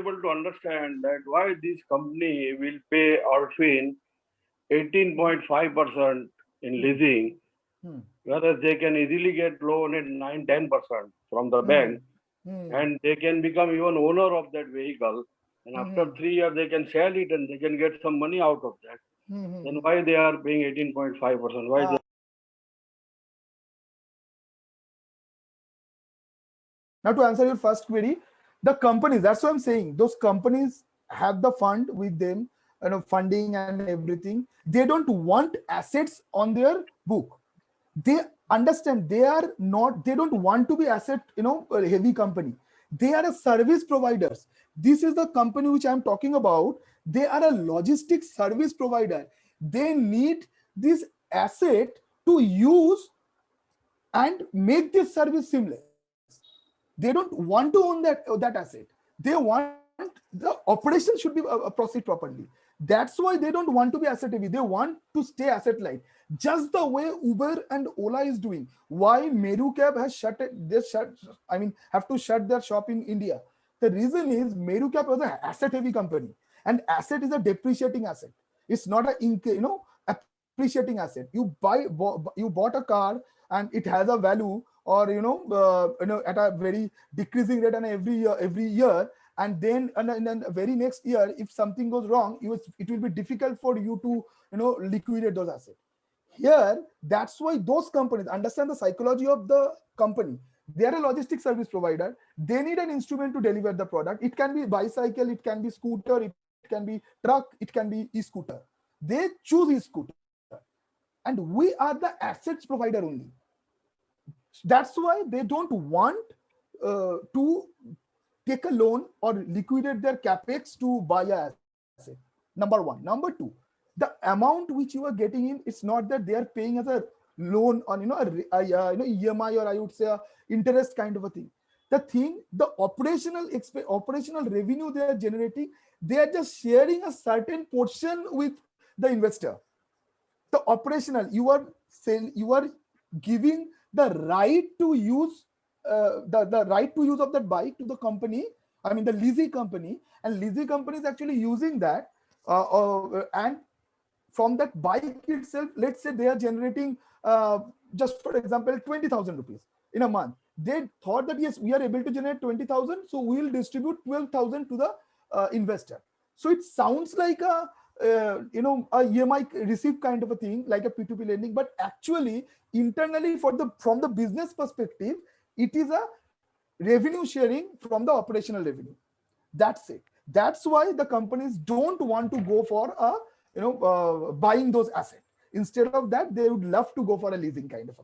able to understand that why this company will pay Atfin 18.5% in Hmm. leasing, Hmm. whereas they can easily get loan at 9-10% from the Hmm. bank, Hmm. and they can become even owner of that vehicle. And after Hmm. 3 years, they can sell it and they can get some money out of that. Hmm. Then Hmm. why they are paying 18.5%? Why Uh, they? Now, to answer your first query, the companies, that's what I'm saying. Those companies have the fund with them, funding and everything. They don't want assets on their book. They understand they don't want to be asset, a heavy company. They are a service providers. This is the company which I'm talking about. They are a logistics service provider. They need this asset to use and make this service seamless. They don't want to own that asset. They want the operation should be proceed properly. That's why they don't want to be asset heavy. They want to stay asset light, just the way Uber and Ola is doing. Why Meru Cab has shut it? They shut. I mean, have to shut their shop in India. The reason is Meru Cab was an asset heavy company, and asset is a depreciating asset. It's not a appreciating asset. You bought a car and it has a value, or at a very decreasing rate, and every year, and then and then the very next year, if something goes wrong, it will be difficult for you to liquidate those assets. Here, that's why those companies understand the psychology of the company. They are a logistics service provider. They need an instrument to deliver the product. It can be bicycle, it can be scooter, it can be truck, it can be e-scooter. They choose e-scooter, and we are the assets provider only. That's why they don't want to take a loan or liquidate their capex to buy a asset. Number one. Number two, the amount which you are getting in, it's not that they are paying as a loan on EMI, or I would say a interest kind of a thing. The operational revenue they are generating, they are just sharing a certain portion with the investor. The operational, you are giving the right to use the right to use of that bike to the company. I mean the leasing company, and leasing company is actually using that, and from that bike itself, let's say they are generating, just for example, 20,000 rupees in a month. They thought that yes, we are able to generate 20,000, so we will distribute 12,000 to the investor. So it sounds like a EMI receive kind of a thing, like a P2P lending, but actually internally, from the business perspective, it is a revenue sharing from the operational revenue. That's it. That's why the companies don't want to go for buying those assets. Instead of that, they would love to go for a leasing kind of a